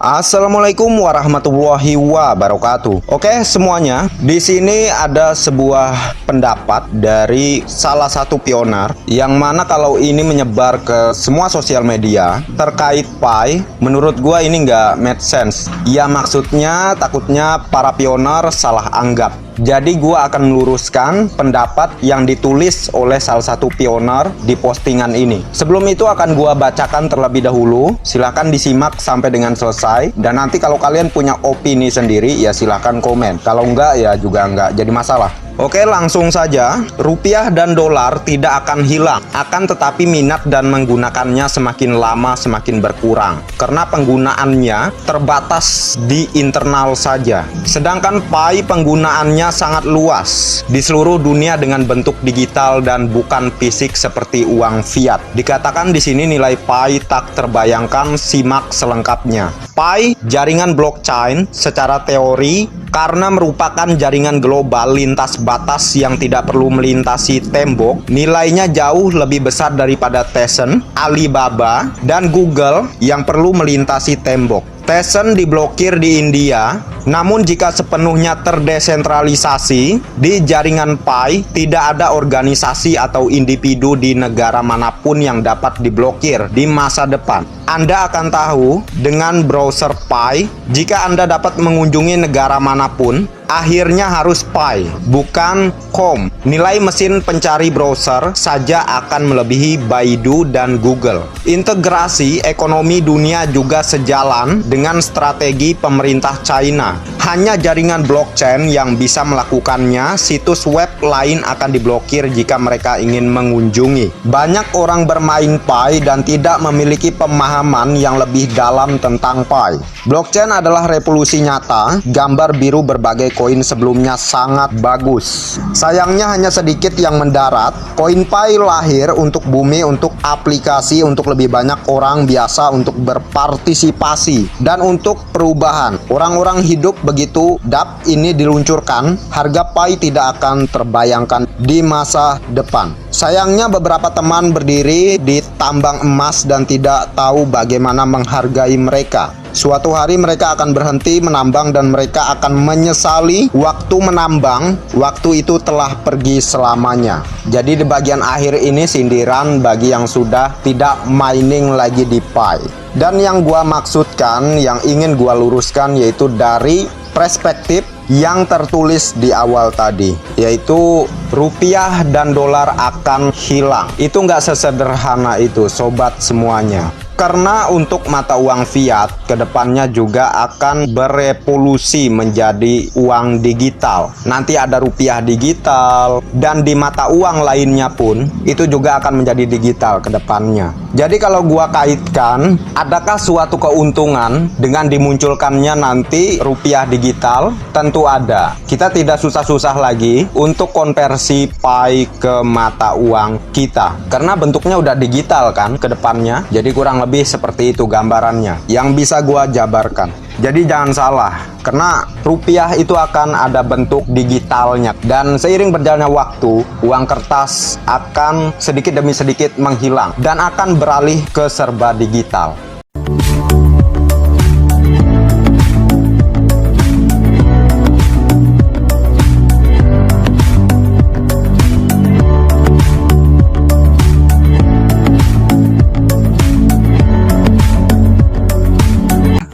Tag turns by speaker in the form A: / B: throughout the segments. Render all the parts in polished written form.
A: Assalamualaikum warahmatullahi wabarakatuh. Oke, semuanya. Di sini ada sebuah pendapat dari salah satu pioner yang mana kalau ini menyebar ke semua sosial media terkait Pi, menurut gua ini nggak make sense. Ya maksudnya takutnya para pioner salah anggap. Jadi gua akan meluruskan pendapat yang ditulis oleh salah satu pioner di postingan ini. Sebelum itu akan gua bacakan terlebih dahulu. Silahkan disimak sampai dengan selesai. Dan nanti kalau kalian punya opini sendiri ya silahkan komen. Kalau enggak ya juga enggak jadi masalah. Oke, langsung saja. Rupiah dan dolar tidak akan hilang, akan tetapi minat dan menggunakannya semakin lama semakin berkurang karena penggunaannya terbatas di internal saja. Sedangkan Pi penggunaannya sangat luas di seluruh dunia dengan bentuk digital dan bukan fisik seperti uang fiat. Dikatakan di sini nilai Pi tak terbayangkan, simak selengkapnya. Pi, jaringan blockchain secara teori karena merupakan jaringan global lintas batas yang tidak perlu melintasi tembok, nilainya jauh lebih besar daripada Tencent, Alibaba, dan Google yang perlu melintasi tembok. Tencent diblokir di India, namun jika sepenuhnya terdesentralisasi di jaringan Pi, tidak ada organisasi atau individu di negara manapun yang dapat diblokir di masa depan. Anda akan tahu dengan browser Pi, jika Anda dapat mengunjungi negara manapun, akhirnya harus Pi, bukan com. Nilai mesin pencari browser saja akan melebihi Baidu dan Google. Integrasi ekonomi dunia juga sejalan dengan strategi pemerintah China. Hanya jaringan blockchain yang bisa melakukannya, situs web lain akan diblokir jika mereka ingin mengunjungi. Banyak orang bermain Pi dan tidak memiliki pemahaman yang lebih dalam tentang Pi. Blockchain adalah revolusi nyata, gambar biru berbagai koin sebelumnya sangat bagus. Sayangnya hanya sedikit yang mendarat. Koin Pi lahir untuk bumi, untuk aplikasi, untuk lebih banyak orang biasa untuk berpartisipasi, dan untuk perubahan. Orang-orang hidup begitu DApp ini diluncurkan, harga Pi tidak akan terbayangkan di masa depan. Sayangnya beberapa teman berdiri di tambang emas dan tidak tahu bagaimana menghargai mereka. Suatu hari mereka akan berhenti menambang dan mereka akan menyesali waktu menambang, waktu itu telah pergi selamanya. Jadi di bagian akhir ini sindiran bagi yang sudah tidak mining lagi di Pi. Dan yang gua maksudkan, yang ingin gua luruskan yaitu dari perspektif yang tertulis di awal tadi, yaitu rupiah dan dolar akan hilang. Itu nggak sesederhana itu sobat semuanya. Karena untuk mata uang fiat kedepannya juga akan berevolusi menjadi uang digital. Nanti ada rupiah digital dan di mata uang lainnya pun itu juga akan menjadi digital kedepannya. Jadi kalau gua kaitkan, adakah suatu keuntungan dengan dimunculkannya nanti rupiah digital? Tentu ada. Kita tidak susah-susah lagi untuk konversi Pi ke mata uang kita. Karena bentuknya udah digital kan kedepannya. Jadi kurang lebih seperti itu gambarannya yang bisa gua jabarkan. Jadi jangan salah, karena rupiah itu akan ada bentuk digitalnya dan seiring berjalannya waktu, uang kertas akan sedikit demi sedikit menghilang dan akan beralih ke serba digital.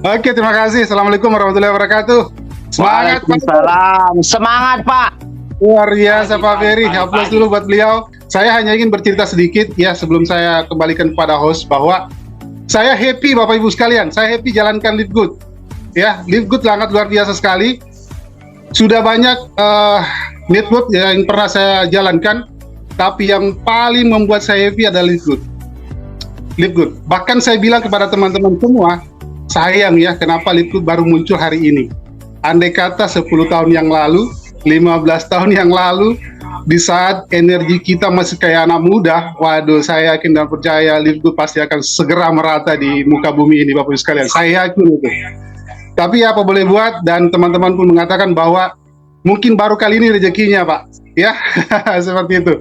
B: Oke, terima kasih. Assalamualaikum warahmatullahi wabarakatuh. Semangat, Pak.
C: Waalaikumsalam. Semangat, Pak.
B: Luar biasa, Pak Ferry. Aplaus dulu buat beliau. Saya hanya ingin bercerita sedikit ya sebelum saya kembalikan kepada host bahwa saya happy Bapak Ibu sekalian. Saya happy jalankan Live Good. Ya, Live Good sangat luar biasa sekali. Sudah banyak network yang pernah saya jalankan, tapi yang paling membuat saya happy adalah Live Good. Live Good. Bahkan saya bilang kepada teman-teman semua, sayang ya, kenapa Live Good baru muncul hari ini. Andai kata 10 tahun yang lalu, 15 tahun yang lalu, di saat energi kita masih kayak anak muda, waduh, saya yakin dan percaya Live Good pasti akan segera merata di muka bumi ini, Bapak Ibu sekalian. Saya yakin itu. Tapi apa boleh buat, dan teman-teman pun mengatakan bahwa mungkin baru kali ini rezekinya, Pak. Ya, seperti itu.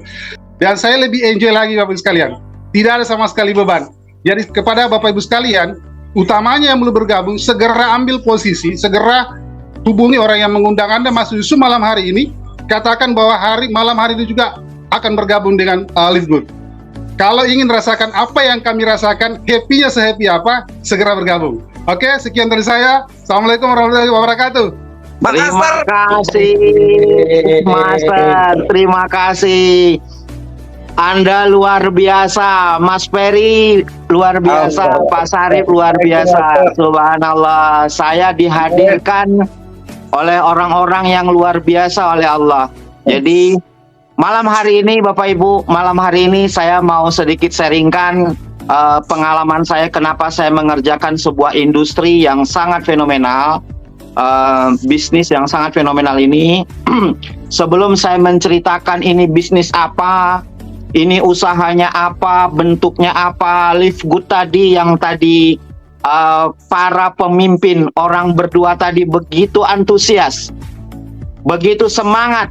B: Dan saya lebih enjoy lagi, Bapak Ibu sekalian. Tidak ada sama sekali beban. Jadi kepada Bapak Ibu sekalian, utamanya yang belum bergabung, segera ambil posisi, segera hubungi orang yang mengundang Anda masuk Zoom malam hari ini. Katakan bahwa malam hari ini juga akan bergabung dengan Live Good. Kalau ingin rasakan apa yang kami rasakan, happy-nya se-happy apa, segera bergabung. Oke, sekian dari saya. Assalamualaikum warahmatullahi wabarakatuh.
C: Terima kasih, Master. Terima kasih. Anda luar biasa, Mas Ferry luar biasa, Pak Sarip luar biasa. Subhanallah, saya dihadirkan oleh orang-orang yang luar biasa oleh Allah. Jadi malam hari ini Bapak Ibu, malam hari ini saya mau sedikit sharingkan pengalaman saya kenapa saya mengerjakan sebuah industri yang sangat fenomenal, bisnis yang sangat fenomenal ini. Sebelum saya menceritakan ini bisnis apa, ini usahanya apa, bentuknya apa, Live Good tadi yang tadi para pemimpin orang berdua tadi begitu antusias, begitu semangat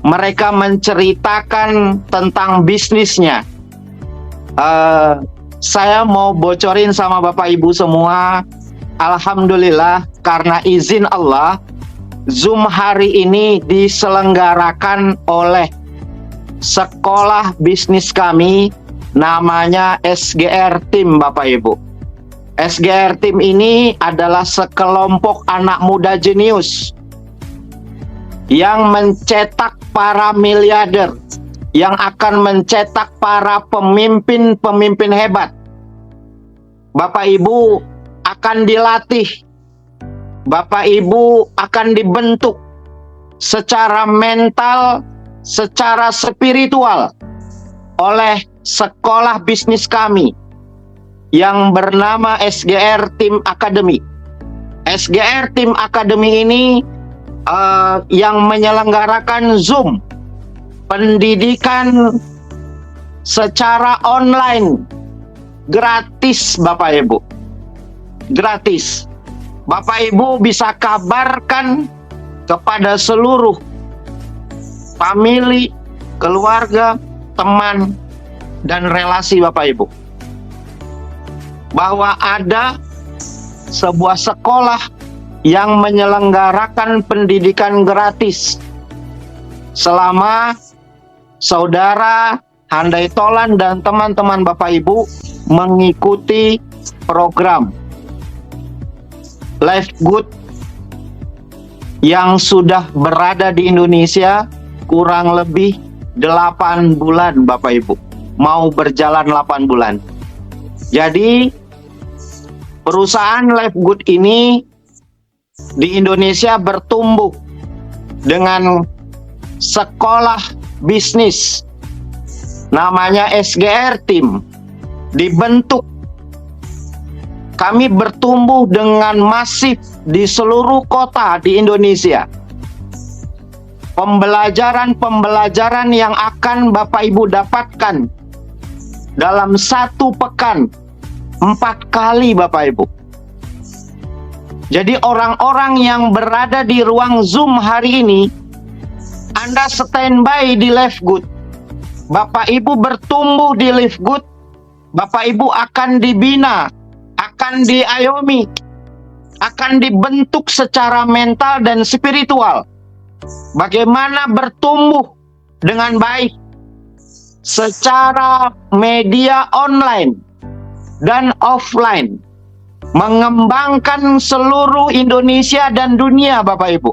C: mereka menceritakan tentang bisnisnya. Saya mau bocorin sama Bapak Ibu semua, alhamdulillah karena izin Allah, Zoom hari ini diselenggarakan oleh sekolah bisnis kami, namanya SGR Team Bapak Ibu. SGR Team ini adalah sekelompok anak muda jenius yang mencetak para miliarder, yang akan mencetak para pemimpin-pemimpin hebat. Bapak Ibu akan dilatih, Bapak Ibu akan dibentuk secara mental, secara spiritual oleh sekolah bisnis kami yang bernama SGR Team Academy. SGR Team Academy ini yang menyelenggarakan Zoom, pendidikan secara online, gratis Bapak Ibu, gratis. Bapak Ibu bisa kabarkan kepada seluruh famili, keluarga, teman, dan relasi Bapak Ibu bahwa ada sebuah sekolah yang menyelenggarakan pendidikan gratis selama saudara Handai Tolan dan teman-teman Bapak Ibu mengikuti program Live Good yang sudah berada di Indonesia kurang lebih 8 bulan Bapak Ibu, mau berjalan 8 bulan. Jadi perusahaan Live Good ini di Indonesia bertumbuh dengan sekolah bisnis namanya SGR Team dibentuk. Kami bertumbuh dengan masif di seluruh kota di Indonesia. Pembelajaran-pembelajaran yang akan Bapak Ibu dapatkan dalam 1 pekan 4 kali Bapak Ibu. Jadi orang-orang yang berada di ruang Zoom hari ini, Anda standby di Live Good. Bapak Ibu bertumbuh di Live Good, Bapak Ibu akan dibina, akan diayomi, akan dibentuk secara mental dan spiritual. Bagaimana bertumbuh dengan baik secara media online dan offline, mengembangkan seluruh Indonesia dan dunia Bapak Ibu.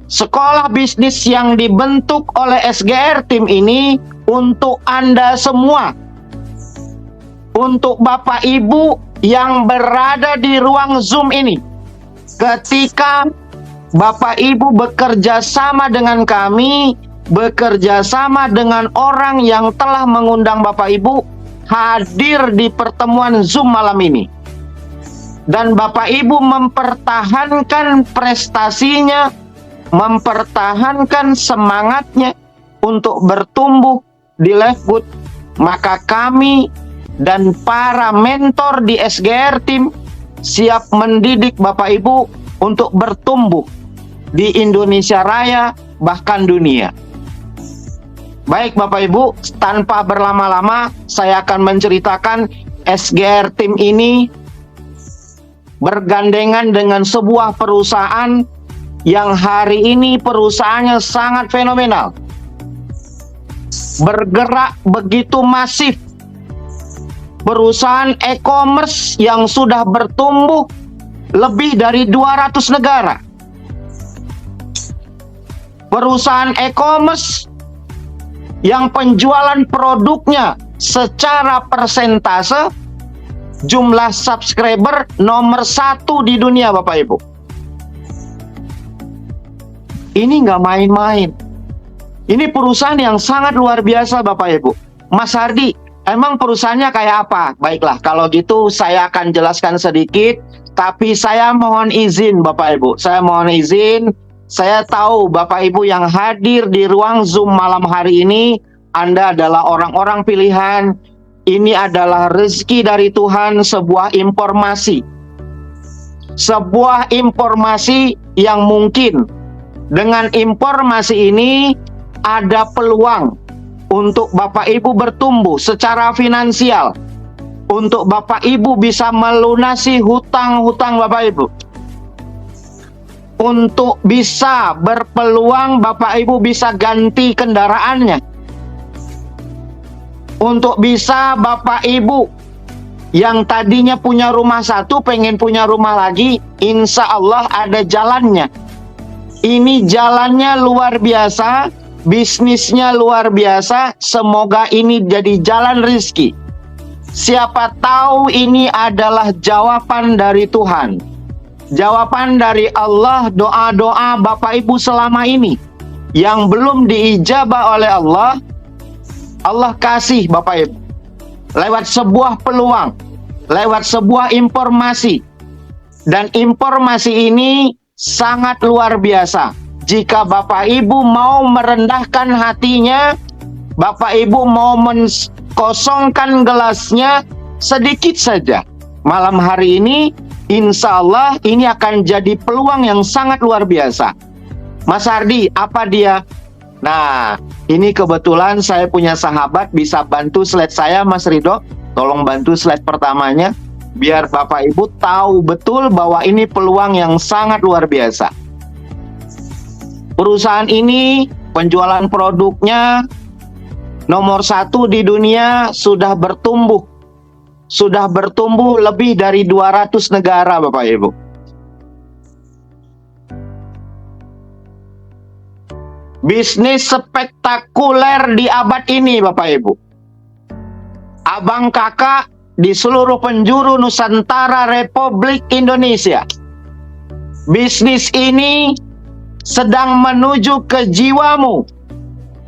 C: Sekolah bisnis yang dibentuk oleh SGR Team ini untuk Anda semua, untuk Bapak Ibu yang berada di ruang Zoom ini. Ketika Bapak Ibu bekerja sama dengan kami, bekerja sama dengan orang yang telah mengundang Bapak Ibu hadir di pertemuan Zoom malam ini, dan Bapak Ibu mempertahankan prestasinya, mempertahankan semangatnya untuk bertumbuh di Live Good, maka kami dan para mentor di SGR Team siap mendidik Bapak Ibu untuk bertumbuh di Indonesia Raya, bahkan dunia. Baik Bapak Ibu, tanpa berlama-lama saya akan menceritakan SGR tim ini bergandengan dengan sebuah perusahaan yang hari ini perusahaannya sangat fenomenal, bergerak begitu masif, perusahaan e-commerce yang sudah bertumbuh lebih dari 200 negara, perusahaan e-commerce yang penjualan produknya secara persentase jumlah subscriber nomor 1 di dunia, Bapak Ibu. Ini nggak main-main. Ini perusahaan yang sangat luar biasa, Bapak Ibu. Mas Hardi, emang perusahaannya kayak apa? Baiklah, kalau gitu saya akan jelaskan sedikit, tapi saya mohon izin, Bapak Ibu. Saya mohon izin, saya tahu Bapak Ibu yang hadir di ruang Zoom malam hari ini, Anda adalah orang-orang pilihan. Ini adalah rezeki dari Tuhan, sebuah informasi. Sebuah informasi yang mungkin dengan informasi ini ada peluang untuk Bapak Ibu bertumbuh secara finansial, untuk Bapak Ibu bisa melunasi hutang-hutang Bapak Ibu, untuk bisa berpeluang Bapak Ibu bisa ganti kendaraannya, untuk bisa Bapak Ibu yang tadinya punya rumah satu pengen punya rumah lagi, insya Allah ada jalannya. Ini jalannya luar biasa, bisnisnya luar biasa, semoga ini jadi jalan rezeki. Siapa tahu ini adalah jawaban dari Tuhan, jawaban dari Allah, doa-doa Bapak Ibu selama ini yang belum diijabah oleh Allah, Allah kasih Bapak Ibu lewat sebuah peluang, lewat sebuah informasi. Dan informasi ini sangat luar biasa. Jika Bapak Ibu mau merendahkan hatinya, Bapak Ibu mau kosongkan gelasnya sedikit saja, malam hari ini insya Allah ini akan jadi peluang yang sangat luar biasa. Mas Hardi, apa dia? Nah, ini kebetulan saya punya sahabat bisa bantu slide saya, Mas Ridho. Tolong bantu slide pertamanya, biar Bapak Ibu tahu betul bahwa ini peluang yang sangat luar biasa. Perusahaan ini penjualan produknya nomor 1 di dunia, sudah bertumbuh lebih dari 200 negara, Bapak Ibu. Bisnis spektakuler di abad ini, Bapak Ibu. Abang kakak di seluruh penjuru Nusantara Republik Indonesia. Bisnis ini sedang menuju ke jiwamu,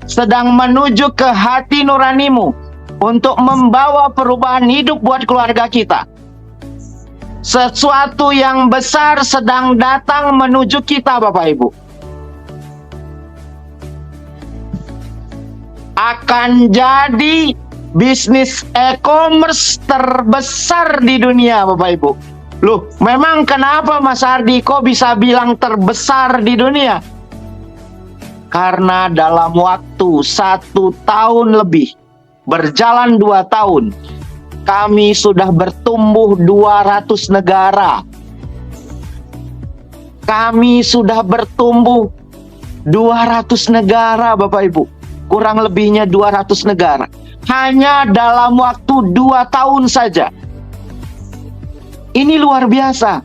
C: sedang menuju ke hati nuranimu untuk membawa perubahan hidup buat keluarga kita. Sesuatu yang besar sedang datang menuju kita, Bapak Ibu. Akan jadi bisnis e-commerce terbesar di dunia, Bapak Ibu. Loh, memang kenapa Mas Hardi kok bisa bilang terbesar di dunia? Karena dalam waktu 1 tahun lebih, berjalan 2 tahun, kami sudah bertumbuh 200 negara. Kami sudah bertumbuh 200 negara, Bapak Ibu. Kurang lebihnya 200 negara. Hanya dalam waktu 2 tahun saja. Ini luar biasa.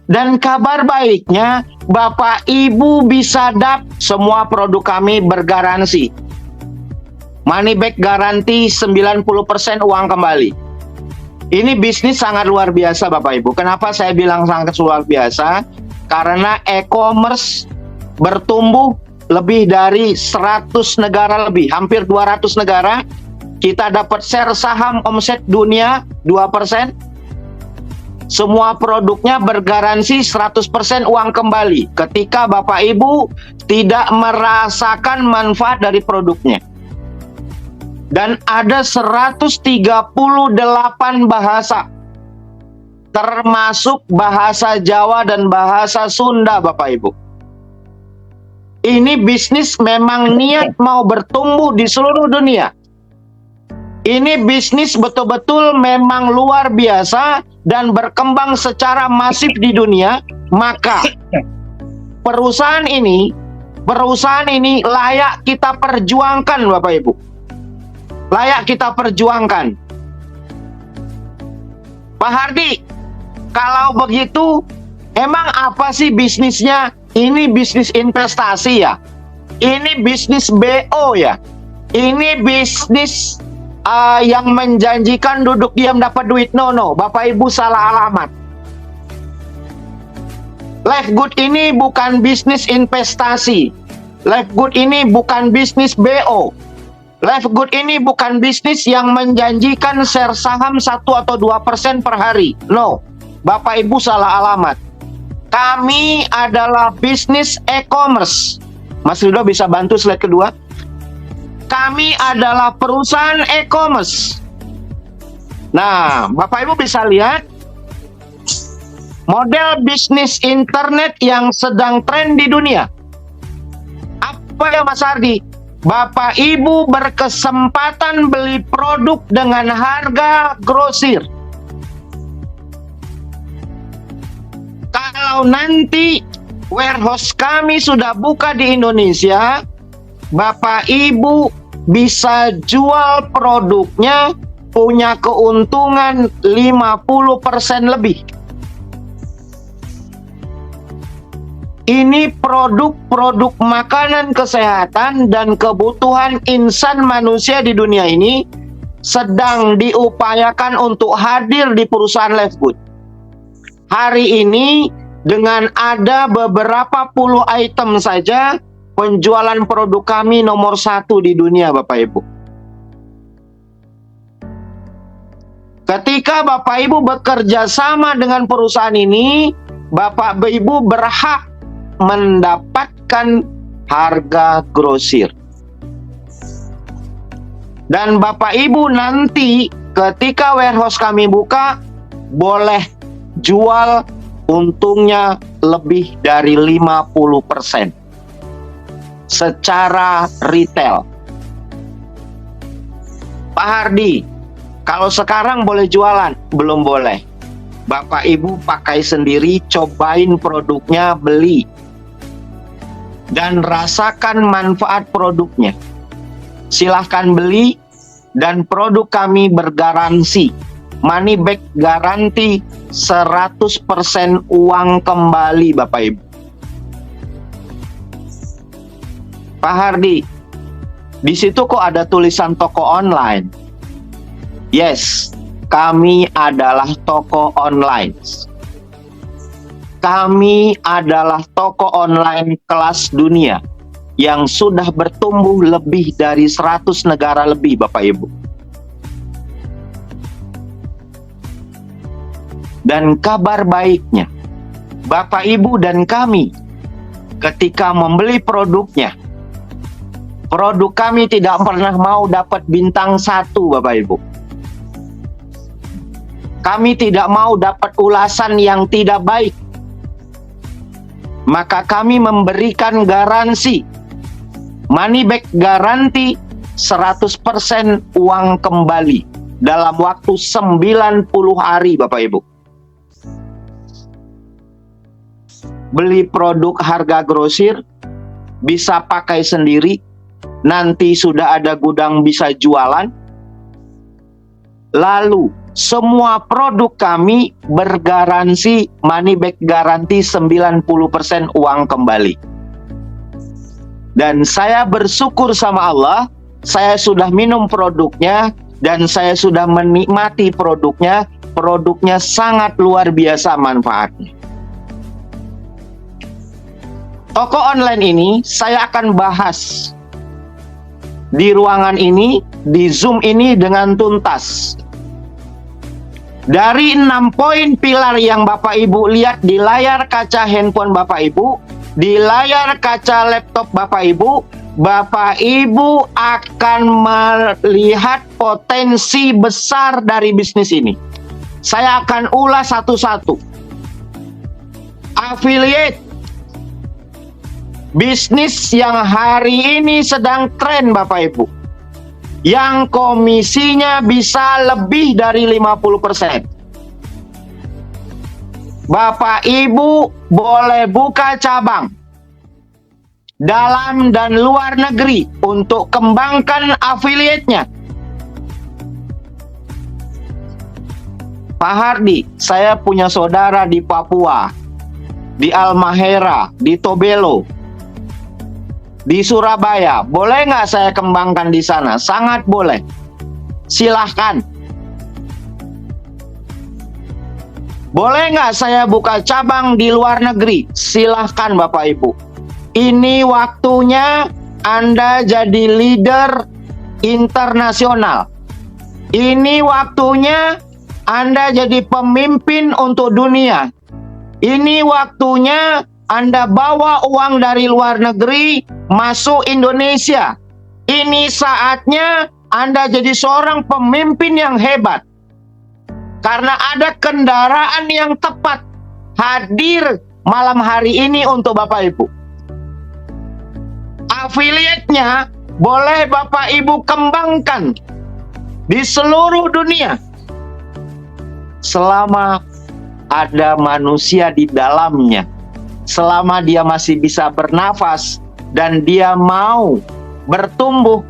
C: Dan kabar baiknya, Bapak Ibu bisa semua produk kami bergaransi. Money back garanti 90% uang kembali. Ini bisnis sangat luar biasa, Bapak Ibu. Kenapa saya bilang sangat luar biasa? Karena e-commerce bertumbuh lebih dari 100 negara lebih, hampir 200 negara. Kita dapat share saham omset dunia 2%. Semua produknya bergaransi 100% uang kembali ketika Bapak Ibu tidak merasakan manfaat dari produknya. Dan ada 138 bahasa, termasuk bahasa Jawa dan bahasa Sunda, Bapak Ibu. Ini bisnis memang niat mau bertumbuh di seluruh dunia. Ini bisnis betul-betul memang luar biasa dan berkembang secara masif di dunia. Maka perusahaan ini layak kita perjuangkan, Bapak Ibu. Layak kita perjuangkan. Pak Hardi, kalau begitu, emang apa sih bisnisnya? Ini bisnis investasi ya? Ini bisnis BO ya? Ini bisnis yang menjanjikan duduk diam dapat duit? No, Bapak Ibu salah alamat. Lifegood ini bukan bisnis investasi. Lifegood ini bukan bisnis BO. Lifegood ini bukan bisnis yang menjanjikan share saham 1 atau 2% per hari. No, Bapak Ibu salah alamat. Kami adalah bisnis e-commerce. Mas Rido bisa bantu slide kedua? Kami adalah perusahaan e-commerce. Nah, Bapak Ibu bisa lihat model bisnis internet yang sedang tren di dunia. Apa ya Mas Ardi? Bapak Ibu berkesempatan beli produk dengan harga grosir. Kalau nanti warehouse kami sudah buka di Indonesia, Bapak Ibu bisa jual produknya, punya keuntungan 50% lebih. Ini produk-produk makanan kesehatan dan kebutuhan insan manusia di dunia ini sedang diupayakan untuk hadir di perusahaan Lifegood. Hari ini dengan ada beberapa puluh item saja, penjualan produk kami nomor 1 di dunia, Bapak Ibu. Ketika Bapak Ibu bekerja sama dengan perusahaan ini, Bapak Ibu berhak mendapatkan harga grosir. Dan Bapak Ibu nanti ketika warehouse kami buka, boleh jual untungnya lebih dari 50% secara retail. Pak Hardi, kalau sekarang boleh jualan? Belum boleh. Bapak Ibu pakai sendiri, cobain produknya, beli dan rasakan manfaat produknya. Silahkan beli, dan produk kami bergaransi money back, garansi 100% uang kembali, Bapak Ibu. Pak Hardi, di situ kok ada tulisan toko online? Yes, kami adalah toko online. Kami adalah toko online kelas dunia yang sudah bertumbuh lebih dari 100 negara lebih, Bapak Ibu. Dan kabar baiknya, Bapak Ibu dan kami ketika membeli produknya, produk kami tidak pernah mau dapat bintang 1, Bapak Ibu. Kami tidak mau dapat ulasan yang tidak baik. Maka kami memberikan garansi money back, garansi 100% uang kembali dalam waktu 90 hari, Bapak Ibu. Beli produk harga grosir, bisa pakai sendiri, nanti sudah ada gudang bisa jualan. Lalu semua produk kami bergaransi money back, garansi 90% uang kembali. Dan saya bersyukur sama Allah, saya sudah minum produknya dan saya sudah menikmati produknya. Produknya sangat luar biasa manfaatnya. Toko online ini saya akan bahas di ruangan ini, di Zoom ini dengan tuntas. Dari 6 poin pilar yang Bapak Ibu lihat di layar kaca handphone Bapak Ibu, di layar kaca laptop Bapak Ibu akan melihat potensi besar dari bisnis ini. Saya akan ulas satu-satu. Affiliate, bisnis yang hari ini sedang tren, Bapak Ibu. yang komisinya bisa lebih dari 50%. Bapak Ibu boleh buka cabang dalam dan luar negeri untuk kembangkan afiliatnya. Pak Hardi, saya punya saudara di Papua, di Halmahera, di Tobelo, di Surabaya. Boleh nggak saya kembangkan di sana? Sangat boleh. Silahkan. Boleh nggak saya buka cabang di luar negeri? Silahkan Bapak Ibu. Ini waktunya Anda jadi leader internasional. Ini waktunya Anda jadi pemimpin untuk dunia. Ini waktunya Anda bawa uang dari luar negeri masuk Indonesia. Ini saatnya Anda jadi seorang pemimpin yang hebat. Karena ada kendaraan yang tepat hadir malam hari ini untuk Bapak Ibu. Afiliatnya boleh Bapak Ibu kembangkan di seluruh dunia. Selama ada manusia di dalamnya, selama dia masih bisa bernafas dan dia mau bertumbuh,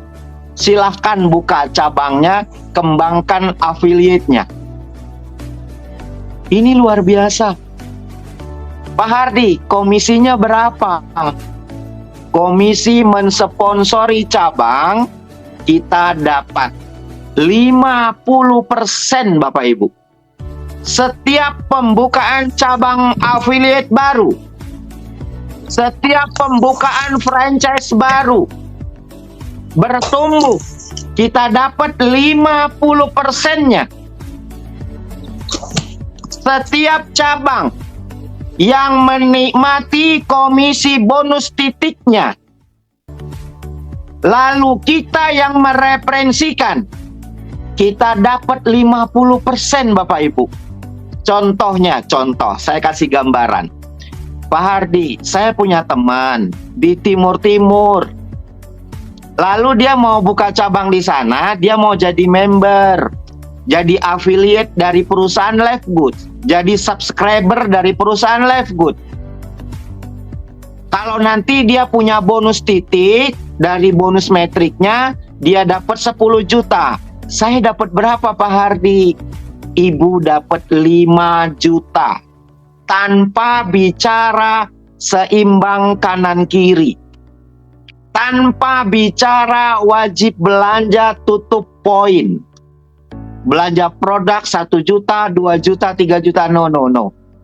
C: silahkan buka cabangnya, kembangkan afiliatnya. Ini luar biasa. Pak Hardi, komisinya berapa? Komisi mensponsori cabang, kita dapat 50% Bapak Ibu. Setiap pembukaan cabang affiliate baru, setiap pembukaan franchise baru, bertumbuh, kita dapat 50%-nya. Setiap cabang yang menikmati komisi bonus titiknya, lalu kita yang mereferensikan, kita dapat 50% Bapak Ibu. Contohnya, saya kasih gambaran. Pak Hardi, saya punya teman di Timur-Timur. Lalu dia mau buka cabang di sana, dia mau jadi member, jadi affiliate dari perusahaan Lifegood, jadi subscriber dari perusahaan Lifegood. Kalau nanti dia punya bonus titik, dari bonus metriknya, dia dapat 10 juta. Saya dapat berapa Pak Hardi? Ibu dapat 5 juta. Tanpa bicara seimbang kanan kiri. Tanpa bicara wajib belanja tutup poin. Belanja produk 1 juta, 2 juta, 3 juta, no.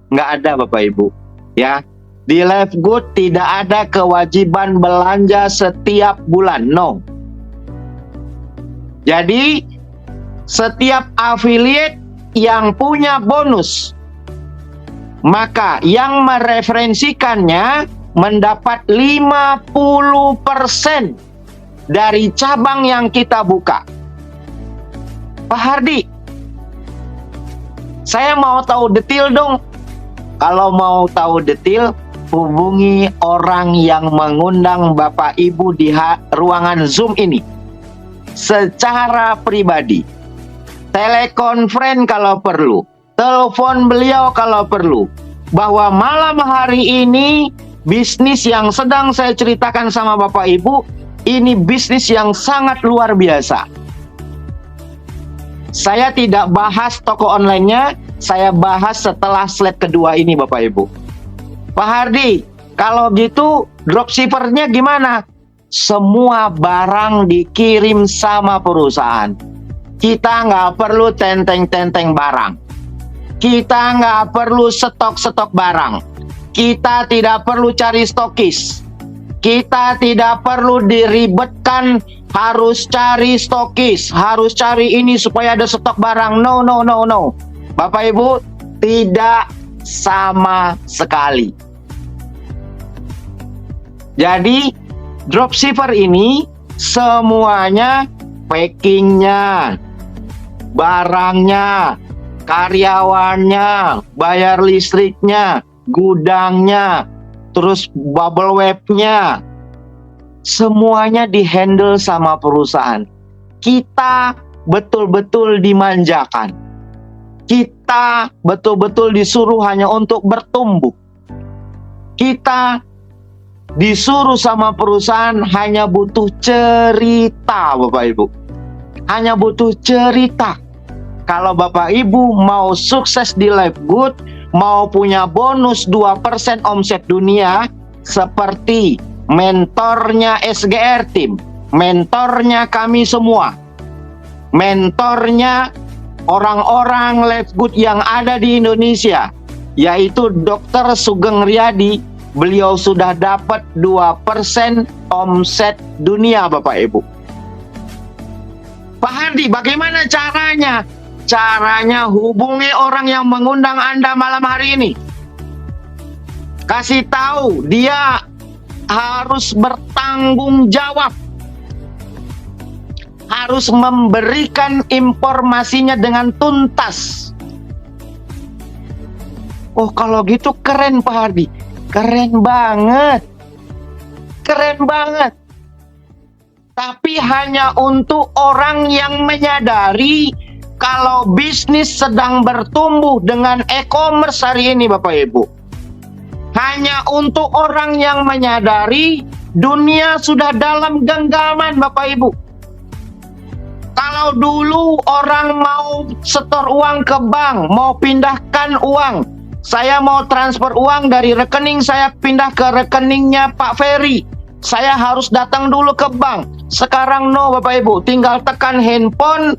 C: Nggak ada Bapak Ibu. Ya, di Lifegood tidak ada kewajiban belanja setiap bulan, no. Jadi, setiap affiliate yang punya bonus, maka yang mereferensikannya mendapat 50% dari cabang yang kita buka. Pak Hardi, saya mau tahu detail dong. Kalau mau tahu detail, hubungi orang yang mengundang Bapak Ibu di ruangan Zoom ini secara pribadi. Telekonferensi kalau perlu, telepon beliau kalau perlu. Bahwa malam hari ini bisnis yang sedang saya ceritakan sama Bapak Ibu, ini bisnis yang sangat luar biasa. Saya tidak bahas toko online-nya, saya bahas setelah slide kedua ini Bapak Ibu. Pak Hardi, kalau gitu dropshipper-nya gimana? Semua barang dikirim sama perusahaan. Kita nggak perlu tenteng-tenteng barang. Kita nggak perlu stok-stok barang. Kita tidak perlu cari stokis. Kita tidak perlu diribetkan harus cari stokis, harus cari ini supaya ada stok barang. No. Bapak Ibu, tidak sama sekali. Jadi, dropshipper ini semuanya packingnya, barangnya, karyawannya, bayar listriknya, gudangnya, terus bubble wrap-nya, semuanya dihandle sama perusahaan. kita betul-betul dimanjakan. Kita betul-betul disuruh hanya untuk bertumbuh. Kita disuruh sama perusahaan hanya butuh cerita, Bapak Ibu. Hanya butuh cerita. Kalau Bapak Ibu mau sukses di Live Good, mau punya bonus 2% omset dunia, seperti mentornya SGR Team, mentornya kami semua, mentornya orang-orang Live Good yang ada di Indonesia, yaitu Dr. Sugeng Riyadi. Beliau sudah dapat 2% omset dunia, Bapak Ibu. Pak Hardi, bagaimana caranya? Caranya hubungi orang yang mengundang Anda malam hari ini. Kasih tahu, dia harus bertanggung jawab. Harus memberikan informasinya dengan tuntas. Oh, kalau gitu keren, Pak Hardi. Keren banget. Keren banget. Tapi hanya untuk orang yang menyadari kalau bisnis sedang bertumbuh dengan e-commerce hari ini, Bapak Ibu. Hanya untuk orang yang menyadari dunia sudah dalam genggaman, Bapak Ibu. Kalau dulu orang mau setor uang ke bank, mau pindahkan uang, saya mau transfer uang dari rekening saya pindah ke rekeningnya Pak Ferry, saya harus datang dulu ke bank. Sekarang no, Bapak Ibu, tinggal tekan handphone,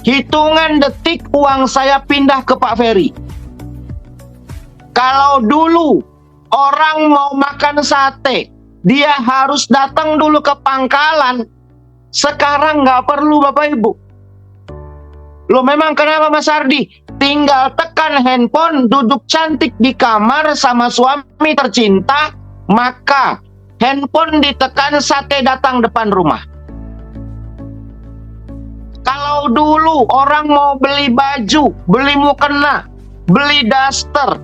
C: hitungan detik uang saya pindah ke Pak Ferry. Kalau dulu orang mau makan sate, dia harus datang dulu ke pangkalan. Sekarang nggak perlu, Bapak Ibu. Loh, memang kenapa, Mas Ardi? Tinggal tekan handphone, duduk cantik di kamar sama suami tercinta, maka handphone ditekan, sate datang depan rumah. Kalau dulu orang mau beli baju, beli mukena, beli daster,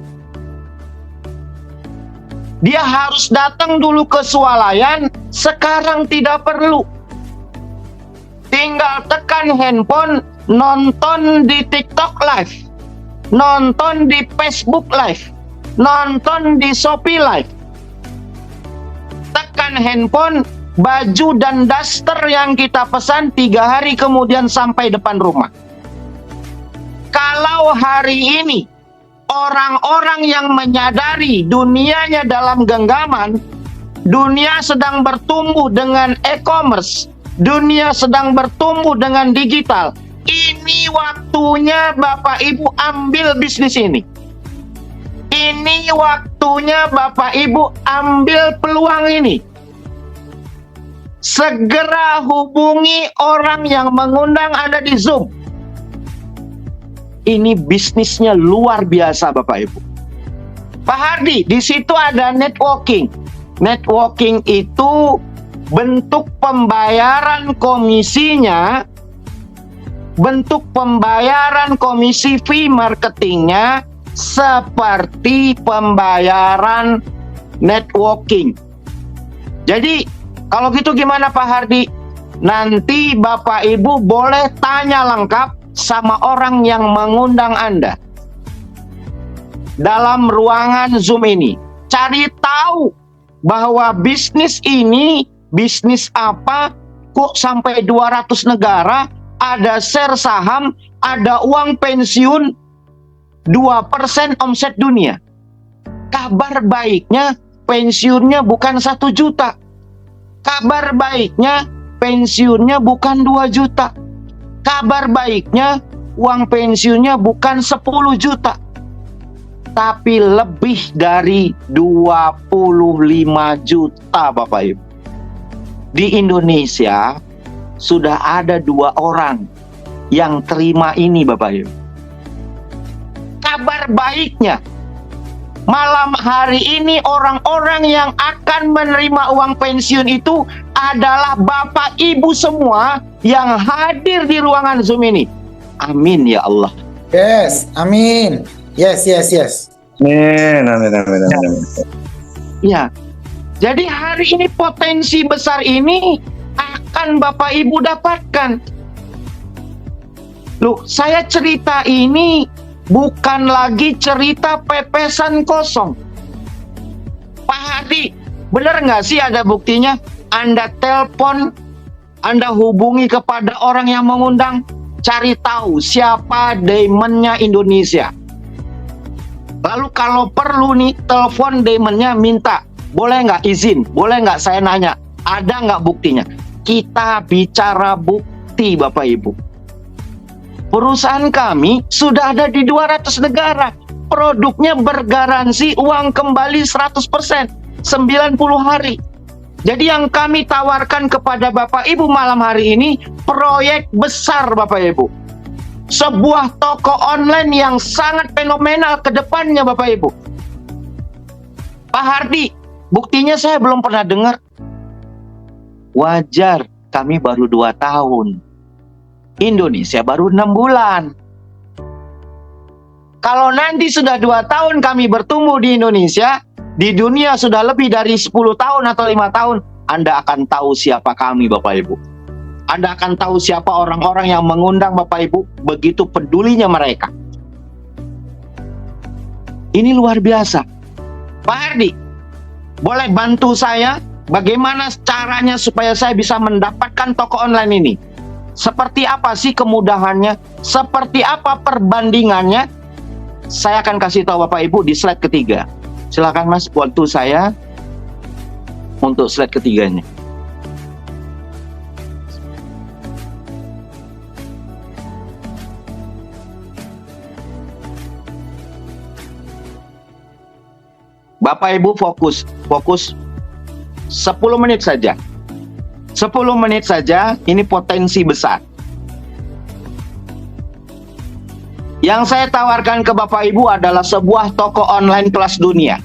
C: dia harus datang dulu ke swalayan. Sekarang tidak perlu. Tinggal tekan handphone, nonton di TikTok Live, nonton di Facebook Live, nonton di Shopee Live. Tekan handphone, baju dan daster yang kita pesan 3 hari kemudian sampai depan rumah. Kalau hari ini orang-orang yang menyadari dunianya dalam genggaman, dunia sedang bertumbuh dengan e-commerce, dunia sedang bertumbuh dengan digital, ini waktunya Bapak Ibu ambil bisnis ini. Ini waktunya Bapak Ibu ambil peluang ini. Segera hubungi orang yang mengundang Anda di Zoom. Ini bisnisnya luar biasa, Bapak Ibu. Pak Hardi, di situ ada networking. Networking itu bentuk pembayaran komisinya, bentuk pembayaran komisi fee marketingnya seperti pembayaran networking. Jadi kalau gitu gimana, Pak Hardi? Nanti Bapak Ibu boleh tanya lengkap sama orang yang mengundang Anda dalam ruangan Zoom ini. Cari tahu bahwa bisnis ini bisnis apa, kok sampai 200 negara, ada share saham, ada uang pensiun 2% omset dunia. Kabar baiknya pensiunnya bukan 1 juta. Kabar baiknya pensiunnya bukan 2 juta. Kabar baiknya uang pensiunnya bukan 10 juta. Tapi lebih dari 25 juta, Bapak Ibu. Di Indonesia sudah ada 2 orang yang terima ini, Bapak Ibu. Kabar baiknya, malam hari ini orang-orang yang akan menerima uang pensiun itu adalah Bapak Ibu semua yang hadir di ruangan Zoom ini. Amin ya Allah.
D: Yes, amin. Yes.
A: Amin.
C: Ya. Jadi hari ini potensi besar ini akan Bapak Ibu dapatkan. Loh, saya cerita ini bukan lagi cerita pepesan kosong. Pak Hardi, benar nggak sih ada buktinya? Anda telepon, Anda hubungi kepada orang yang mengundang, cari tahu siapa demonnya Indonesia. Lalu kalau perlu nih, telepon demonnya, minta, boleh nggak izin, boleh nggak saya nanya, ada nggak buktinya? Kita bicara bukti, Bapak Ibu. Perusahaan kami sudah ada di 200 negara. Produknya bergaransi uang kembali 100%, 90 hari. Jadi yang kami tawarkan kepada Bapak Ibu malam hari ini, proyek besar Bapak Ibu. Sebuah toko online yang sangat fenomenal ke depannya Bapak Ibu. Pak Hardi, buktinya saya belum pernah dengar. Wajar, kami baru 2 tahun. Indonesia baru 6 bulan. Kalau nanti sudah 2 tahun kami bertumbuh di Indonesia, di dunia sudah lebih dari 10 tahun atau 5 tahun, Anda akan tahu siapa kami Bapak Ibu. Anda akan tahu siapa orang-orang yang mengundang Bapak Ibu, begitu pedulinya mereka. Ini luar biasa. Pak Hardi, boleh bantu saya bagaimana caranya supaya saya bisa mendapatkan toko online ini? Seperti apa sih kemudahannya? Seperti apa perbandingannya? Saya akan kasih tahu Bapak Ibu di slide ketiga. Silakan Mas, bantu saya untuk slide ketiganya. Bapak Ibu fokus 10 menit saja. 10 menit saja, ini potensi besar. Yang saya tawarkan ke Bapak Ibu adalah sebuah toko online kelas dunia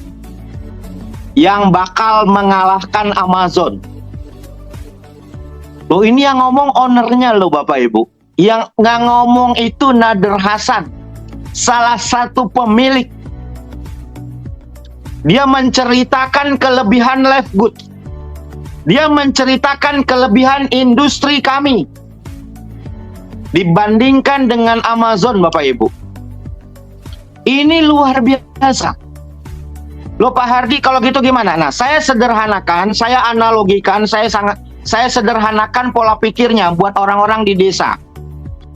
C: yang bakal mengalahkan Amazon. Loh, ini yang ngomong ownernya loh Bapak Ibu. Yang nggak ngomong itu Nader Hasan, salah satu pemilik. Dia menceritakan kelebihan Livegood. Dia menceritakan kelebihan industri kami dibandingkan dengan Amazon Bapak Ibu. Ini luar biasa. Loh Pak Hardi, kalau gitu gimana? Nah, saya sederhanakan, saya analogikan, saya sederhanakan pola pikirnya buat orang-orang di desa.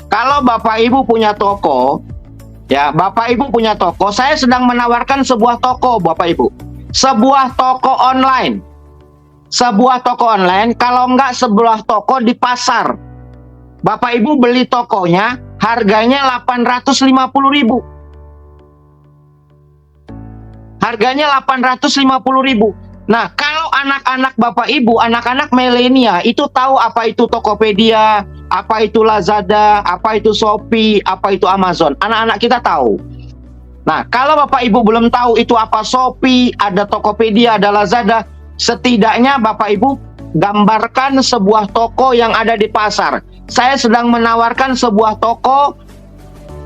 C: Kalau Bapak Ibu punya toko, ya Bapak Ibu punya toko, saya sedang menawarkan sebuah toko Bapak Ibu. Sebuah toko online. Sebuah toko online, kalau enggak sebuah toko di pasar. Bapak Ibu beli tokonya, harganya 850.000. Harganya 850.000. Nah, kalau anak-anak Bapak Ibu, anak-anak milenial itu tahu apa itu Tokopedia, apa itu Lazada, apa itu Shopee, apa itu Amazon. Anak-anak kita tahu. Nah, kalau Bapak Ibu belum tahu itu apa Shopee, ada Tokopedia, ada Lazada, setidaknya Bapak Ibu gambarkan sebuah toko yang ada di pasar. Saya sedang menawarkan sebuah toko,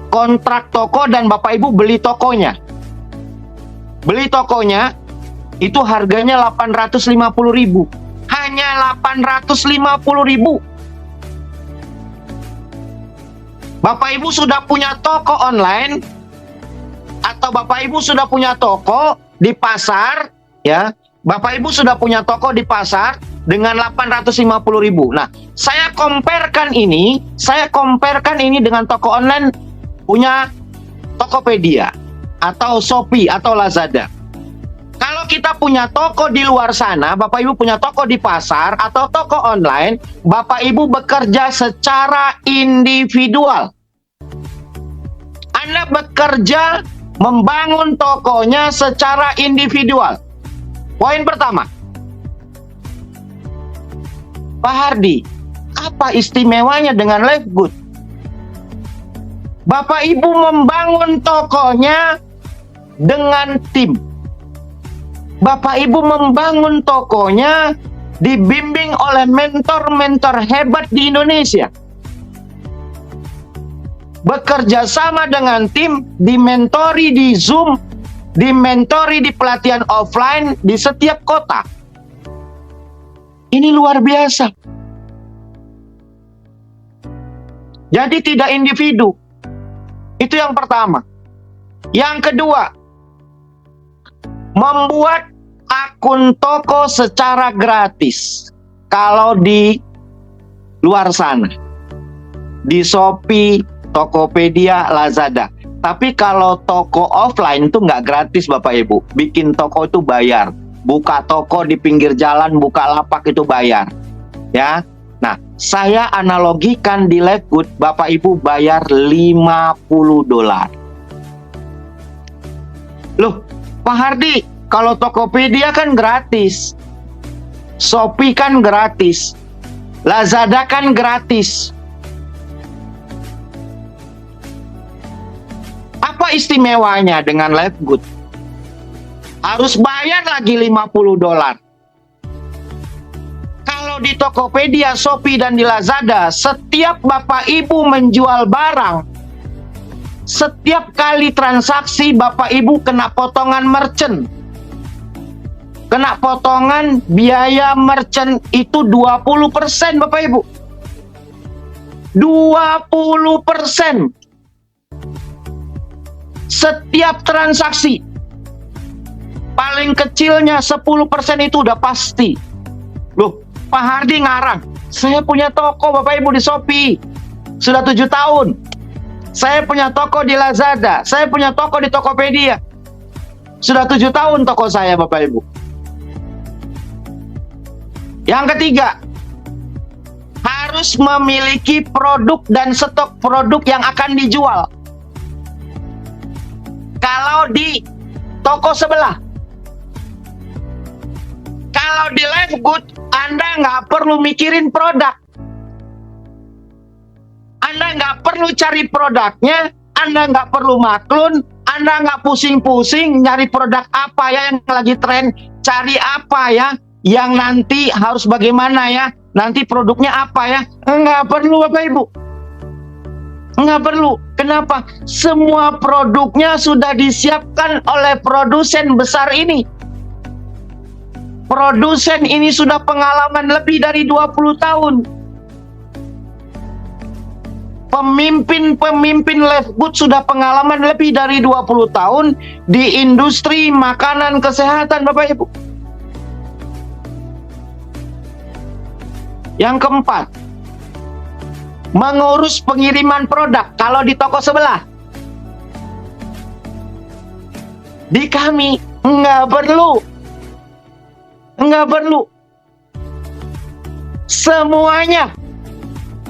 C: kontrak toko, dan Bapak Ibu beli tokonya. Beli tokonya, itu harganya 850.000. Hanya 850.000. Bapak Ibu sudah punya toko online, atau Bapak Ibu sudah punya toko di pasar, ya. Bapak Ibu sudah punya toko di pasar dengan 850.000. Nah, saya comparekan ini dengan toko online punya Tokopedia atau Shopee atau Lazada. Kalau kita punya toko di luar sana, Bapak Ibu punya toko di pasar atau toko online, Bapak Ibu bekerja secara individual. Anda bekerja membangun tokonya secara individual. Poin pertama, Pak Hardi, apa istimewanya dengan Livegood? Bapak Ibu membangun tokonya dengan tim. Bapak Ibu membangun tokonya dibimbing oleh mentor-mentor hebat di Indonesia. Bekerja sama dengan tim, dimentori di Zoom, dimentori di pelatihan offline di setiap kota. Ini luar biasa. Jadi tidak individu. Itu yang pertama. Yang kedua, membuat akun toko secara gratis. Kalau di luar sana, di Shopee, Tokopedia, Lazada. Tapi kalau toko offline itu nggak gratis Bapak Ibu. Bikin toko itu bayar. Buka toko di pinggir jalan, buka lapak itu bayar. Ya. Nah, saya analogikan di Livegood, Bapak Ibu bayar $50. Loh, Pak Hardi, kalau Tokopedia kan gratis. Shopee kan gratis. Lazada kan gratis. Apa istimewanya dengan Livegood? Harus bayar lagi $50. Kalau di Tokopedia, Shopee, dan di Lazada, setiap Bapak Ibu menjual barang, setiap kali transaksi Bapak Ibu kena potongan merchant. Kena potongan biaya merchant itu 20% Bapak Ibu. 20%. Setiap transaksi. Paling kecilnya 10% itu udah pasti. Loh, Pak Hardi ngarang. Saya punya toko Bapak Ibu di Shopee. Sudah 7 tahun. Saya punya toko di Lazada. Saya punya toko di Tokopedia. Sudah 7 tahun toko saya Bapak Ibu. Yang ketiga, harus memiliki produk dan stok produk yang akan dijual. Kalau di toko sebelah, kalau di Livegood, Anda nggak perlu mikirin produk. Anda nggak perlu cari produknya, Anda nggak perlu maklun, Anda nggak pusing-pusing nyari produk apa ya yang lagi tren, cari apa ya, yang nanti harus bagaimana ya, nanti produknya apa ya. Nggak perlu Bapak Ibu. Nggak perlu. Kenapa? Semua produknya sudah disiapkan oleh produsen besar ini. Produsen ini sudah pengalaman lebih dari 20 tahun. Pemimpin Livegood sudah pengalaman lebih dari 20 tahun di industri makanan kesehatan Bapak Ibu. Yang keempat, mengurus pengiriman produk. Kalau di toko sebelah, di kami nggak perlu.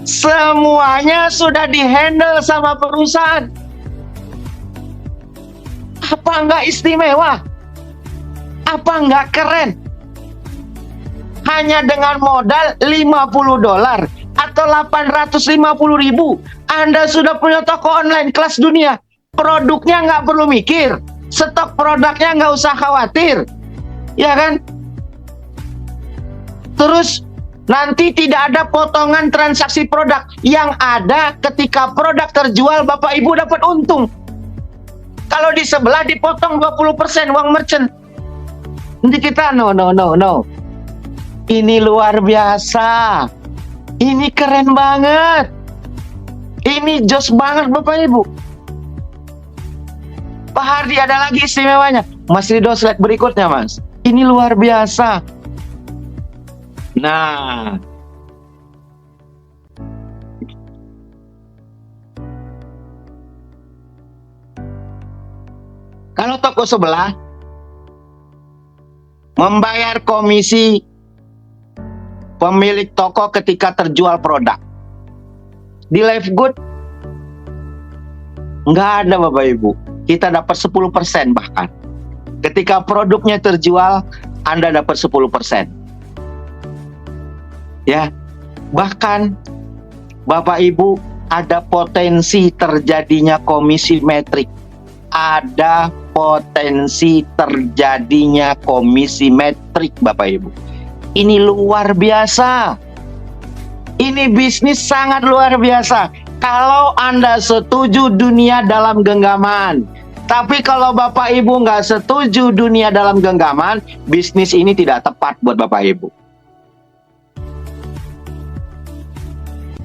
C: Semuanya sudah dihandle sama perusahaan. Apa nggak istimewa? Apa nggak keren? Hanya dengan modal $50 atau 850.000, Anda sudah punya toko online kelas dunia. Produknya nggak perlu mikir, stok produknya nggak usah khawatir, ya kan? Terus nanti tidak ada potongan transaksi produk. Yang ada ketika produk terjual, Bapak Ibu dapat untung. Kalau di sebelah dipotong 20% uang merchant. Nanti kita no. Ini luar biasa. Ini keren banget. Ini jos banget Bapak Ibu. Pak Hardi, ada lagi istimewanya. Mas Rido, slide berikutnya Mas. Ini luar biasa. Nah, kalau toko sebelah membayar komisi pemilik toko ketika terjual produk. Di Livegood nggak ada Bapak Ibu. Kita dapat 10% bahkan. Ketika produknya terjual, Anda dapat 10%. Ya, bahkan Bapak Ibu ada potensi terjadinya komisi metrik. Ada potensi terjadinya komisi metrik Bapak Ibu. Ini luar biasa. Ini bisnis sangat luar biasa. Kalau Anda setuju dunia dalam genggaman. Tapi kalau Bapak Ibu nggak setuju dunia dalam genggaman, bisnis ini tidak tepat buat Bapak Ibu.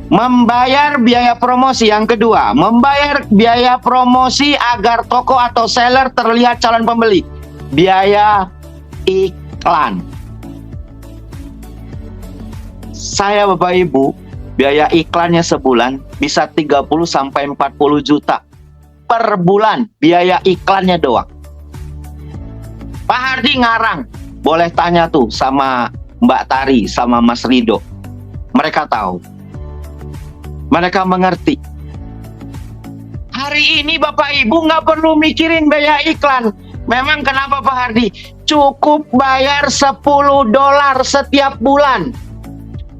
C: Membayar biaya promosi. Yang kedua, membayar biaya promosi agar toko atau seller terlihat calon pembeli. Biaya iklan. Saya Bapak Ibu, biaya iklannya sebulan bisa 30 sampai 40 juta per bulan, biaya iklannya doang. Pak Hardi ngarang, boleh tanya tuh sama Mbak Tari, sama Mas Rido. Mereka tahu. Mereka mengerti. Hari ini Bapak Ibu nggak perlu mikirin biaya iklan. Memang kenapa Pak Hardi? Cukup bayar $10 setiap bulan.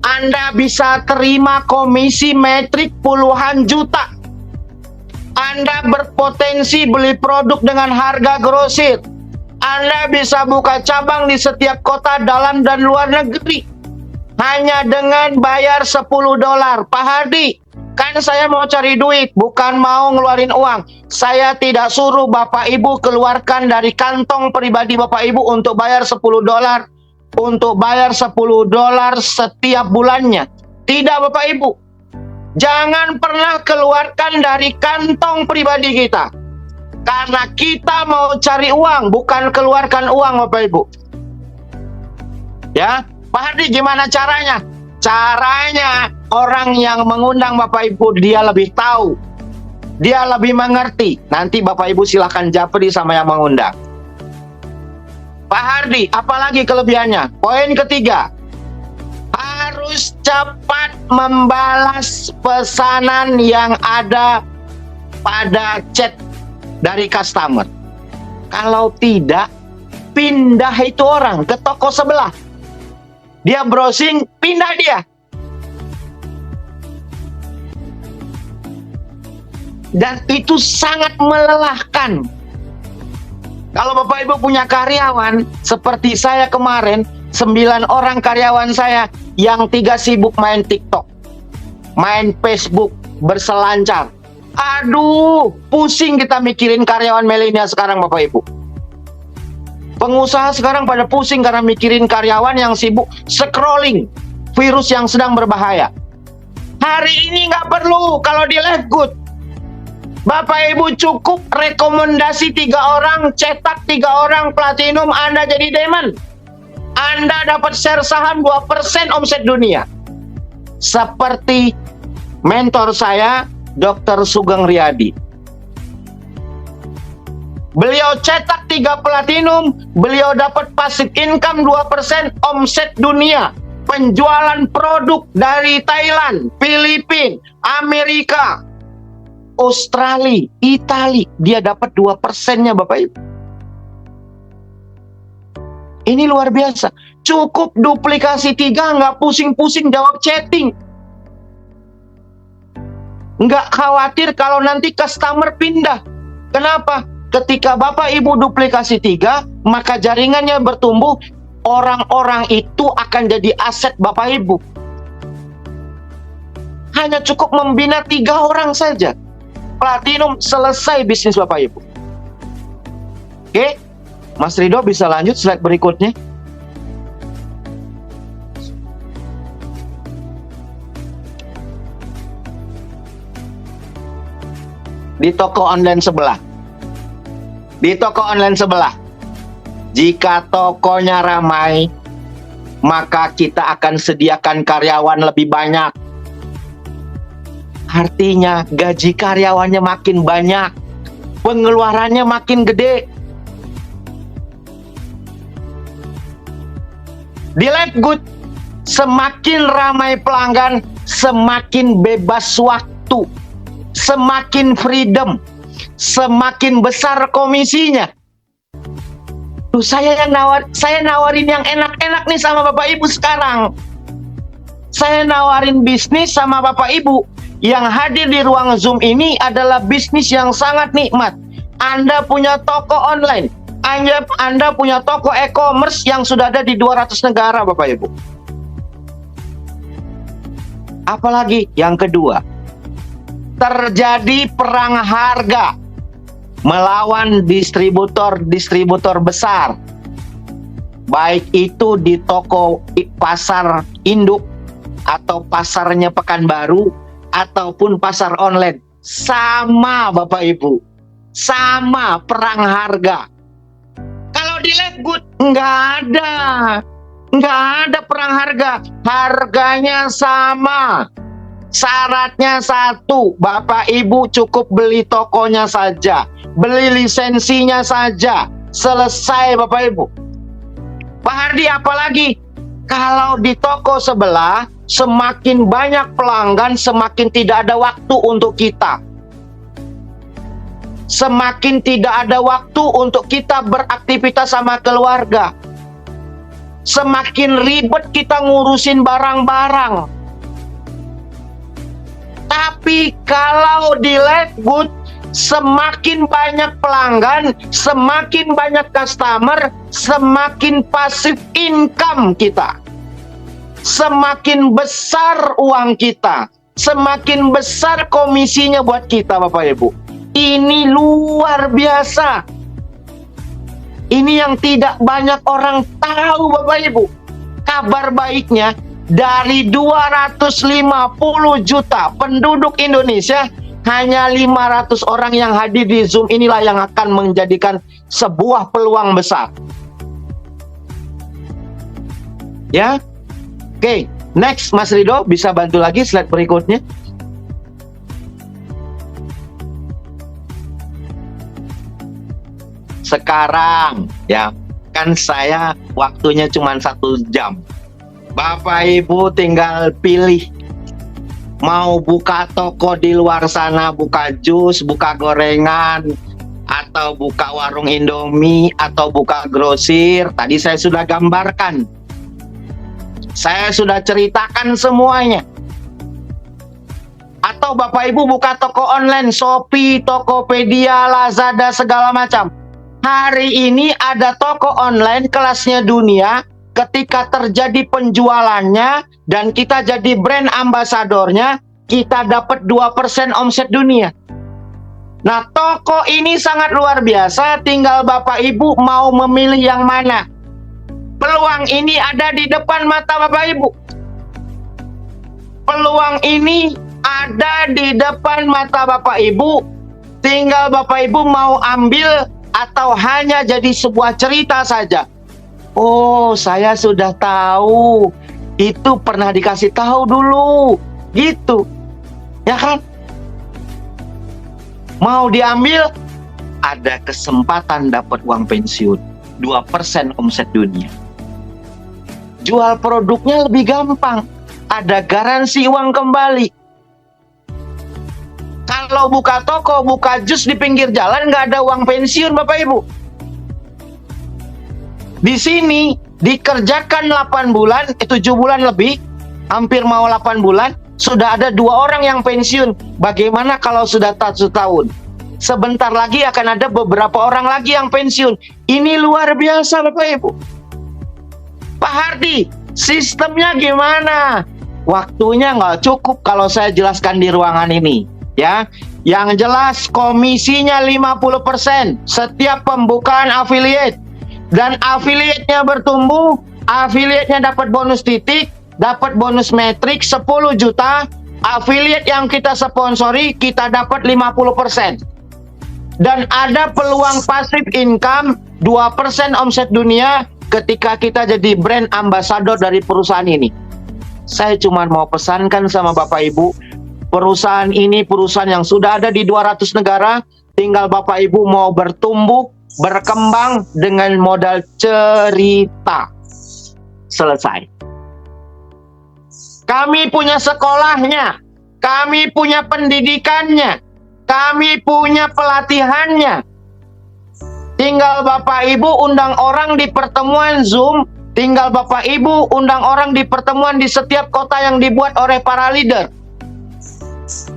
C: Anda bisa terima komisi metrik puluhan juta. Anda berpotensi beli produk dengan harga grosir. Anda bisa buka cabang di setiap kota dalam dan luar negeri. Hanya dengan bayar $10. Pak Hardi, kan saya mau cari duit, bukan mau ngeluarin uang. Saya tidak suruh Bapak Ibu keluarkan dari kantong pribadi Bapak Ibu untuk bayar $10. Untuk bayar $10 setiap bulannya. Tidak Bapak Ibu. Jangan pernah keluarkan dari kantong pribadi kita. Karena kita mau cari uang, bukan keluarkan uang Bapak Ibu. Ya, Pak Hardi gimana caranya? Caranya orang yang mengundang Bapak Ibu dia lebih tahu. Dia lebih mengerti. Nanti Bapak Ibu silahkan japri sama yang mengundang. Pak Hardi, apalagi kelebihannya? Poin ketiga, harus cepat membalas pesanan yang ada pada chat dari customer. Kalau tidak, pindah itu orang ke toko sebelah. Dia browsing, pindah dia. Dan itu sangat melelahkan. Kalau Bapak Ibu punya karyawan, seperti saya kemarin, 9 orang karyawan saya, yang 3 sibuk main TikTok, main Facebook, berselancar. Aduh, pusing kita mikirin karyawan milenial sekarang Bapak Ibu. Pengusaha sekarang pada pusing karena mikirin karyawan yang sibuk scrolling virus yang sedang berbahaya. Hari ini nggak perlu kalau di Live Good. Bapak Ibu cukup rekomendasi 3 orang, cetak 3 orang platinum, Anda jadi diamond. Anda dapat share saham 2% omset dunia. Seperti mentor saya, Dr. Sugeng Riyadi. Beliau cetak 3 platinum, beliau dapat passive income 2% omset dunia. Penjualan produk dari Thailand, Filipina, Amerika, Australia, Italia, dia dapat 2%-nya Bapak Ibu. Ini luar biasa. Cukup duplikasi 3, nggak pusing-pusing jawab chatting. Nggak khawatir kalau nanti customer pindah. Kenapa? Ketika Bapak Ibu duplikasi 3, maka jaringannya bertumbuh. Orang-orang itu akan jadi aset Bapak Ibu. Hanya cukup membina 3 orang saja. Platinum, selesai bisnis Bapak Ibu. Oke, Mas Rido bisa lanjut slide berikutnya. Di toko online sebelah. Di toko online sebelah, jika tokonya ramai, maka kita akan sediakan karyawan lebih banyak. Artinya gaji karyawannya makin banyak, pengeluarannya makin gede. Di Live Good, semakin ramai pelanggan, semakin bebas waktu, semakin freedom, semakin besar komisinya. Tuh, saya nawarin yang enak-enak nih sama Bapak Ibu sekarang. Saya nawarin bisnis sama Bapak Ibu. Yang hadir di ruang Zoom ini adalah bisnis yang sangat nikmat. Anda punya toko online, Anda punya toko e-commerce yang sudah ada di 200 negara Bapak Ibu. Apalagi yang kedua, terjadi perang harga melawan distributor besar, baik itu di toko pasar induk atau pasarnya Pekanbaru ataupun pasar online, sama Bapak Ibu, sama perang harga. Kalau di Letgood nggak ada perang harga, harganya sama. Syaratnya satu, Bapak Ibu cukup beli tokonya saja, beli lisensinya saja, selesai Bapak Ibu. Pak Hardi, apalagi kalau di toko sebelah semakin banyak pelanggan, semakin tidak ada waktu untuk kita. Semakin tidak ada waktu untuk kita beraktivitas sama keluarga. Semakin ribet kita ngurusin barang-barang. Tapi kalau di Letgood, semakin banyak pelanggan, semakin banyak customer, semakin pasif income kita. Semakin besar uang kita, semakin besar komisinya buat kita Bapak Ibu. Ini luar biasa. Ini yang tidak banyak orang tahu Bapak Ibu. Kabar baiknya, dari 250 juta penduduk Indonesia, hanya 500 orang yang hadir di Zoom inilah yang akan menjadikan sebuah peluang besar. Ya, oke, next Mas Rido bisa bantu lagi slide berikutnya. Sekarang ya, kan saya waktunya cuma 1 jam. Bapak Ibu tinggal pilih mau buka toko di luar sana, buka jus, buka gorengan, atau buka warung Indomie, atau buka grosir. Tadi saya sudah gambarkan, saya sudah ceritakan semuanya. Atau Bapak Ibu buka toko online, Shopee, Tokopedia, Lazada, segala macam. Hari ini ada toko online kelasnya dunia. Ketika terjadi penjualannya dan kita jadi brand ambasadornya, kita dapat 2% omset dunia. Nah, toko ini sangat luar biasa, tinggal Bapak Ibu mau memilih yang mana. Peluang ini ada di depan mata Bapak Ibu. Peluang ini ada di depan mata Bapak Ibu, tinggal Bapak Ibu mau ambil atau hanya jadi sebuah cerita saja. Oh, saya sudah tahu. Itu pernah dikasih tahu dulu. Gitu. Ya kan? Mau diambil, ada kesempatan dapat uang pensiun. 2% omset dunia. Jual produknya lebih gampang. Ada garansi uang kembali. Kalau buka toko, buka jus di pinggir jalan, nggak ada uang pensiun Bapak Ibu. Di sini dikerjakan 8 bulan, 7 bulan lebih, hampir mau 8 bulan, sudah ada 2 orang yang pensiun. Bagaimana kalau sudah 1 tahun? Sebentar lagi akan ada beberapa orang lagi yang pensiun. Ini luar biasa Bapak Ibu. Pak Hardi, sistemnya gimana? Waktunya nggak cukup kalau saya jelaskan di ruangan ini. Ya, yang jelas komisinya 50% setiap pembukaan affiliate. Dan affiliate-nya bertumbuh, affiliate-nya dapat bonus titik, dapat bonus metrik 10 juta, affiliate yang kita sponsori, kita dapat 50%. Dan ada peluang passive income 2% omset dunia ketika kita jadi brand ambassador dari perusahaan ini. Saya cuma mau pesankan sama Bapak Ibu, perusahaan ini perusahaan yang sudah ada di 200 negara, tinggal Bapak Ibu mau bertumbuh, berkembang dengan modal cerita. Selesai. Kami punya sekolahnya, kami punya pendidikannya, kami punya pelatihannya. Tinggal Bapak Ibu undang orang di pertemuan Zoom, tinggal Bapak Ibu undang orang di pertemuan di setiap kota yang dibuat oleh para leader.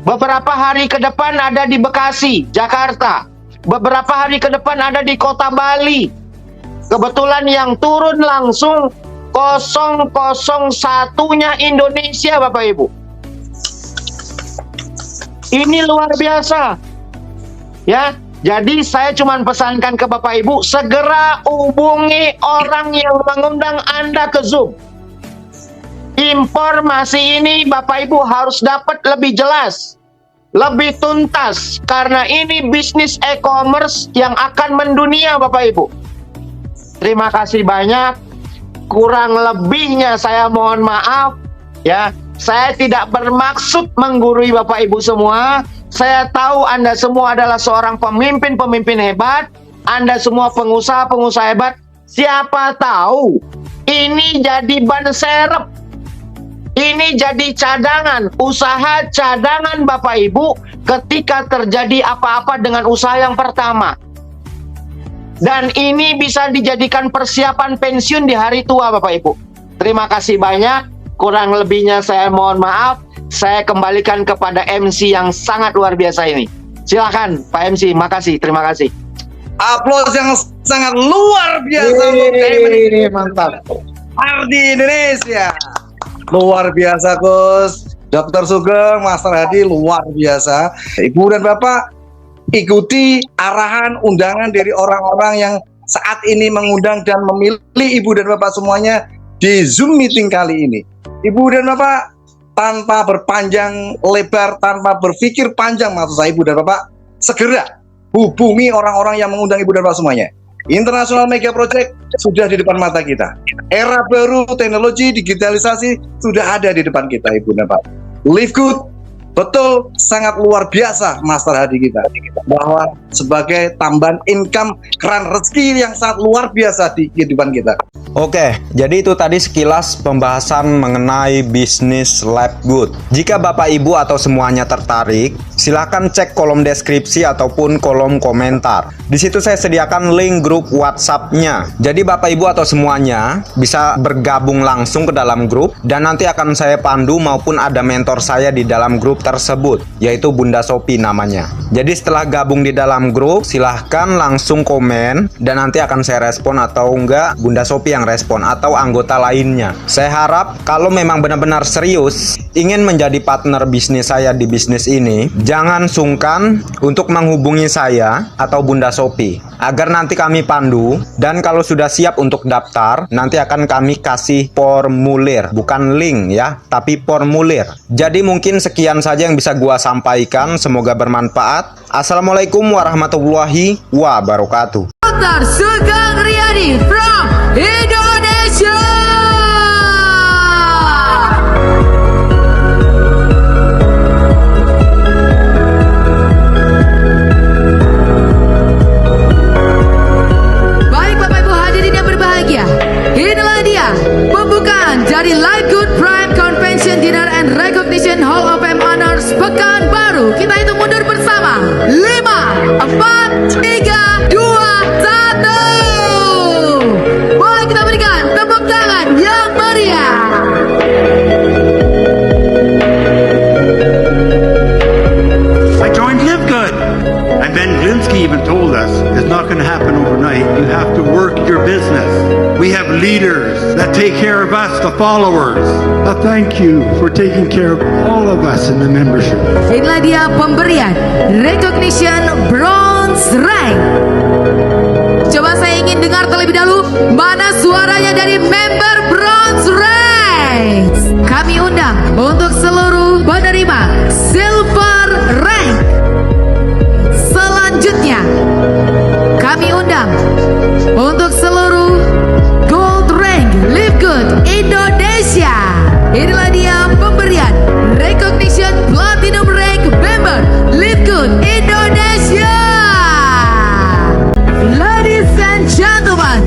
C: Beberapa hari ke depan ada di Bekasi, Jakarta. Beberapa hari ke depan ada di kota Bali. Kebetulan yang turun langsung 001-nya Indonesia Bapak Ibu. Ini luar biasa. Ya, jadi saya cuma pesankan ke Bapak Ibu, segera hubungi orang yang mengundang Anda ke Zoom. Informasi ini Bapak Ibu harus dapat lebih jelas, lebih tuntas, karena ini bisnis e-commerce yang akan mendunia Bapak Ibu. Terima kasih banyak. Kurang lebihnya saya mohon maaf ya. Saya tidak bermaksud menggurui Bapak Ibu semua. Saya tahu Anda semua adalah seorang pemimpin-pemimpin hebat. Anda semua pengusaha-pengusaha hebat. Siapa tahu ini jadi ban serep. Ini jadi cadangan, usaha cadangan Bapak Ibu ketika terjadi apa-apa dengan usaha yang pertama. Dan ini bisa dijadikan persiapan pensiun di hari tua Bapak Ibu. Terima kasih banyak. Kurang lebihnya saya mohon maaf. Saya kembalikan kepada MC yang sangat luar biasa ini. Silakan Pak MC, makasih, terima kasih.
E: Aplaus yang sangat luar biasa untuk
D: Mantap.
E: Ardi Indonesia. Luar biasa Gus. Dr. Sugeng, Master Hadi, luar biasa. Ibu dan Bapak, ikuti arahan undangan dari orang-orang yang saat ini mengundang dan memilih Ibu dan Bapak semuanya di Zoom meeting kali ini. Ibu dan Bapak, tanpa berpanjang lebar, tanpa berpikir panjang, maksud saya Ibu dan Bapak, segera hubungi orang-orang yang mengundang Ibu dan Bapak semuanya. International Mega Project sudah di depan mata kita. Era baru, teknologi, digitalisasi sudah ada di depan kita, Ibu dan Bapak. Live Good, betul, sangat luar biasa Master Hadi kita. Bahwa sebagai tambahan income, keran rezeki yang sangat luar biasa di kehidupan kita.
A: Oke, jadi itu tadi sekilas pembahasan mengenai bisnis Live Good. Jika Bapak Ibu atau semuanya tertarik, silahkan cek kolom deskripsi ataupun kolom komentar. Di situ saya sediakan link grup WhatsApp-nya. Jadi Bapak Ibu atau semuanya bisa bergabung langsung ke dalam grup dan nanti akan saya pandu maupun ada mentor saya di dalam grup tersebut, yaitu Bunda Sophie namanya. Jadi setelah gabung di dalam grup, silahkan langsung komen dan nanti akan saya respon atau enggak Bunda Sophie yang respon atau anggota lainnya. Saya harap kalau memang benar-benar serius ingin menjadi partner bisnis saya di bisnis ini, jangan sungkan untuk menghubungi saya atau Bunda Sophie agar nanti kami pandu, dan kalau sudah siap untuk daftar nanti akan kami kasih formulir, bukan link ya, tapi formulir. Jadi mungkin sekian saja yang bisa gua sampaikan, semoga bermanfaat. Assalamualaikum warahmatullahi wabarakatuh.
F: Dr. Sugeng Riyadi from Indonesia. Baik Bapak Ibu hadirin yang berbahagia, inilah dia pembukaan dari Live Good Prime Convention Dinner and Recognition Hall of Fame Honors Pekanbaru. Kita hitung mundur bersama. 5, 4, 3, 2, 1. Boleh kita berikan tepuk tangan yang meriah.
G: I joined Live Good. And Ben Glinsky even told us it's not going to happen overnight. You have to work your business. We have leaders that take care of us, the followers. Thank you for taking care of all of us in the membership.
F: Inilah dia pemberian Recognition Bronze Rank. Coba saya ingin dengar terlebih dahulu mana suaranya dari member Bronze Rank. Kami undang untuk seluruh penerima Silver Rank. Selanjutnya kami undang untuk seluruh Gold Rank Live Good Indonesia. Inilah dia pemberian Recognition Platinum Rank member Live Good Indonesia. Ladies and gentlemen,